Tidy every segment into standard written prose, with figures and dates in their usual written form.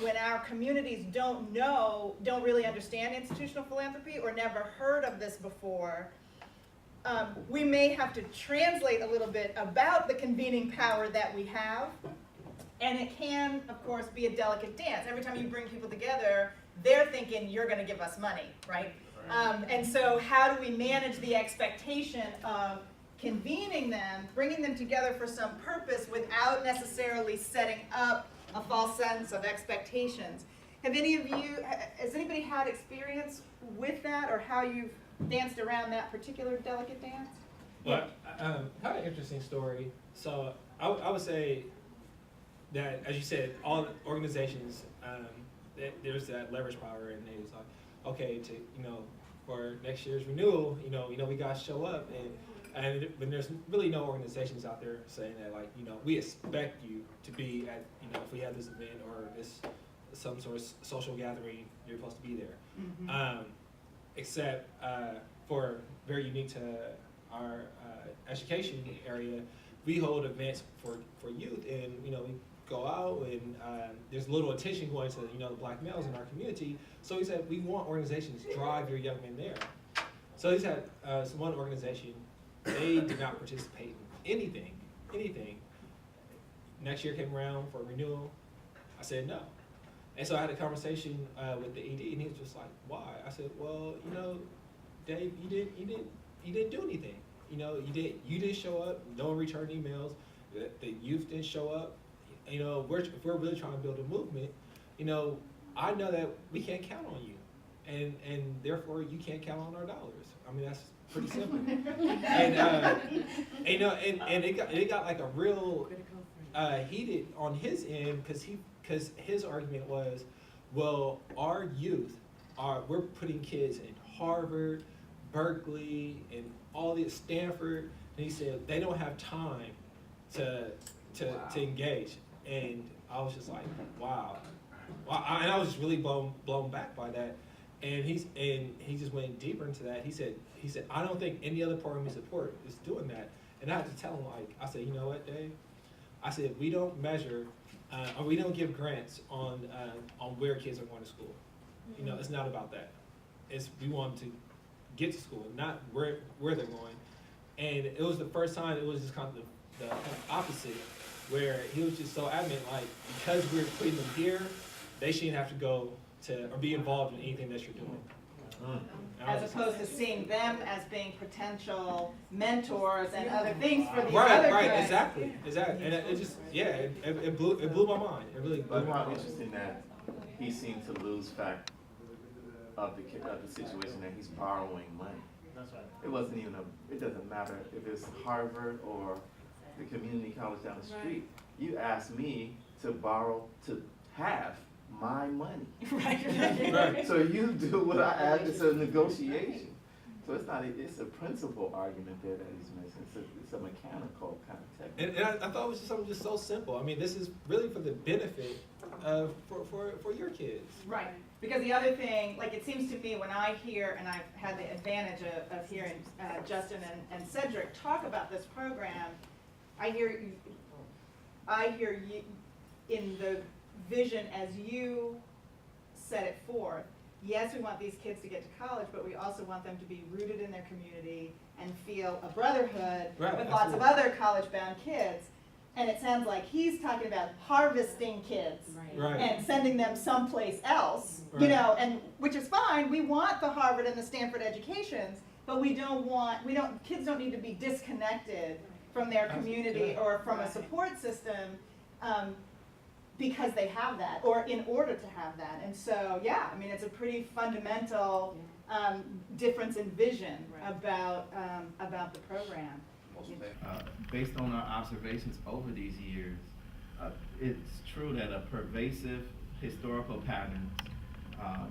when our communities don't really understand institutional philanthropy or never heard of this before, we may have to translate a little bit about the convening power that we have. And it can, of course, be a delicate dance. Every time you bring people together, they're thinking you're going to give us money, right? And so how do we manage the expectation of convening them, bringing them together for some purpose without necessarily setting up a false sense of expectations? Has anybody had experience with that, or how you've danced around that particular delicate dance? Well, I have an interesting story. So I would say that, as you said, all organizations, there's that leverage power, and it's like, okay, for next year's renewal, we gotta show up, and there's really no organizations out there saying that, like, we expect you to be at, if we have this event or this some sort of social gathering, you're supposed to be there. Mm-hmm. Except for very unique to our education area, we hold events for youth, and we go out, and there's little attention going to the black males in our community. So he said we want organizations to drive your young men there. So he's had one organization, they did not participate in anything. Next year came around for renewal. I said no. And so I had a conversation with the ED, and he was just like, "Why?" I said, "Well, Dave, you didn't do anything. You didn't show up. No one returned emails. The youth didn't show up. If we're really trying to build a movement, I know that we can't count on you, and therefore you can't count on our dollars. I mean, that's pretty simple." And it got like a real heated on his end, because his argument was, well, our youth we're putting kids in Harvard, Berkeley, and all these Stanford, and he said they don't have time to engage. And I was just like, wow. And I was just really blown back by that. And he just went deeper into that. He said, I don't think any other program we support is doing that. And I had to tell him, I said, you know what, Dave? I said, we don't measure, or we don't give grants on where kids are going to school. It's not about that. We want them to get to school, not where they're going. And it was the first time it was just kind of the opposite, where he was just so adamant, like, because we're putting them here, they shouldn't have to go to or be involved in anything that you're doing. As opposed to seeing them as being potential mentors and other things for these other kids. Right, exactly. And it just, it blew my mind. It really blew But my how mind. interesting that he seemed to lose fact of the situation that he's borrowing money. That's right. It wasn't even it doesn't matter if it's Harvard or the community college down the street. You asked me to have my money. Right. So you do what I asked. It's a negotiation. So it's a principle argument there that he's making. It's a mechanical kind of technique. And I thought it was just something just so simple. I mean, this is really for the benefit for your kids. Right. Because the other thing, like, it seems to me when I hear, and I've had the advantage of hearing Justin and Cedric talk about this program, I hear you in the vision as you set it forth. Yes, we want these kids to get to college, but we also want them to be rooted in their community and feel a brotherhood with lots of other college-bound kids. And it sounds like he's talking about harvesting kids and sending them someplace else, and which is fine. We want the Harvard and the Stanford educations, but kids don't need to be disconnected from their community or from a support system because they have that, or in order to have that. And so, I mean, it's a pretty fundamental difference in vision about the program. Based on our observations over these years, it's true that a pervasive historical pattern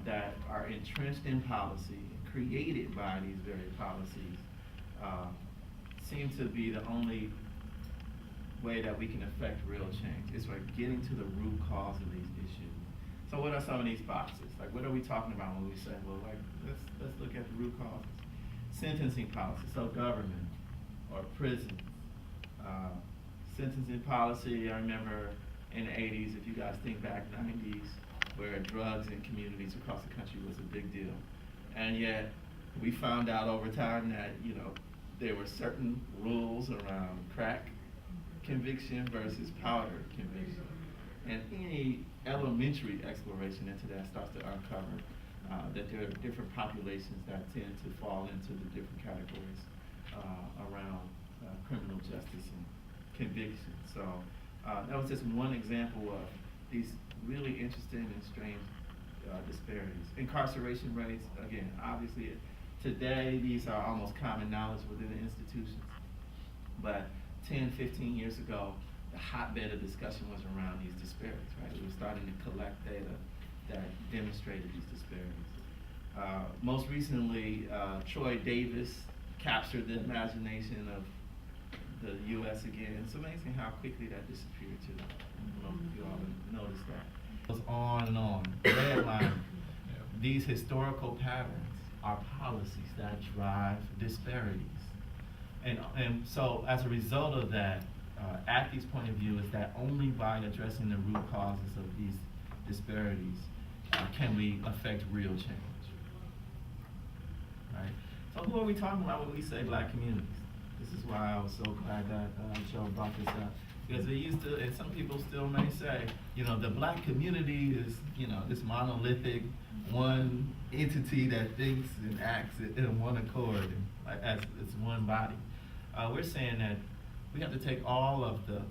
that are entrenched in policy, created by these very policies, seem to be the only way that we can affect real change. It's like getting to the root cause of these issues. So what are some of these boxes? Like, what are we talking about when we say, well, like, let's look at the root causes? Sentencing policy, so government or prison. Sentencing policy, I remember in the 80s, if you guys think back, 90s, where drugs in communities across the country was a big deal. And yet, we found out over time that, you know, there were certain rules around crack conviction versus powder conviction. And any elementary exploration into that starts to uncover that there are different populations that tend to fall into the different categories around criminal justice and conviction. So that was just one example of these really interesting and strange disparities. Incarceration rates, again, obviously today these are almost common knowledge within the institutions, but 10, 15 years ago, the hotbed of discussion was around these disparities, right? We were starting to collect data that demonstrated these disparities. Most recently, Troy Davis captured the imagination of the U.S. again. It's amazing how quickly that disappeared too. I don't know if you all have noticed that. It goes on and on. Redlining. These historical patterns are policies that drive disparities. And so as a result of that, ACTI's point of view is that only by addressing the root causes of these disparities can we affect real change, right? So who are we talking about when we say black communities? This is why I was so glad that Joe brought this up. Because they used to, and some people still may say, you know, the black community is, you know, this monolithic one entity that thinks and acts in one accord, and as it's one body. We're saying that we have to take all of the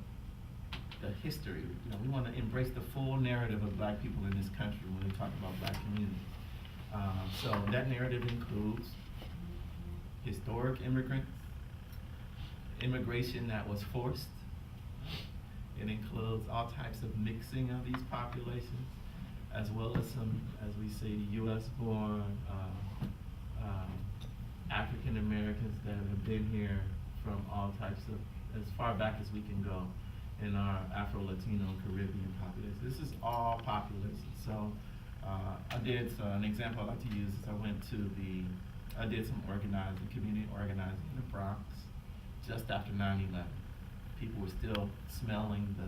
history. You know, we want to embrace the full narrative of black people in this country when we talk about black communities. So that narrative includes historic immigrants, immigration that was forced. It includes all types of mixing of these populations, as well as some, as we say, U.S.-born African Americans that have been here from all types of, as far back as we can go in our Afro-Latino Caribbean population. This is all populations. So I did, an example I like to use is I did some organizing, community organizing in the Bronx just after 9/11. People were still smelling the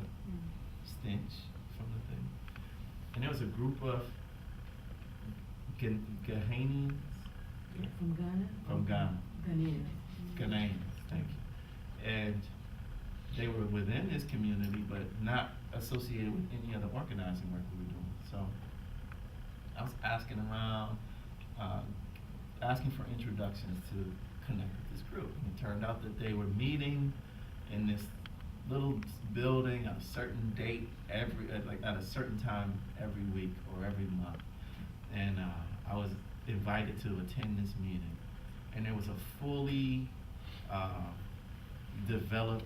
stench from the thing. And there was a group of Ghanaians. From Ghana? From Ghana. Ghanaians. Ghanaians, thank you. And they were within this community, but not associated with any other organizing work we were doing. So I was asking around, asking for introductions to connect with this group. And it turned out that they were meeting in this little building at a certain date at a certain time every week or every month. And I was invited to attend this meeting. And there was a fully developed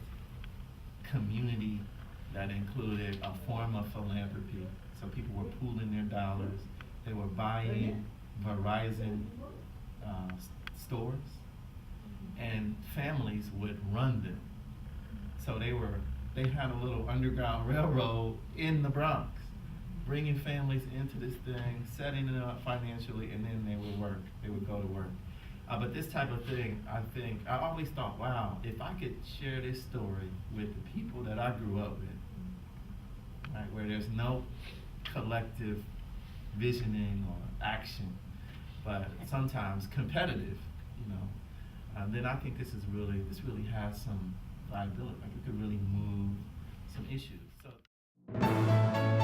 community that included a form of philanthropy. So people were pooling their dollars. They were buying Verizon stores, and families would run them. So they had a little underground railroad in the Bronx, bringing families into this thing, setting it up financially, and then they would go to work. But this type of thing, I always thought, wow, if I could share this story with the people that I grew up with, right, where there's no collective visioning or action, but sometimes competitive, you know, then I think this really has some viability. Like it could really move some issues. So.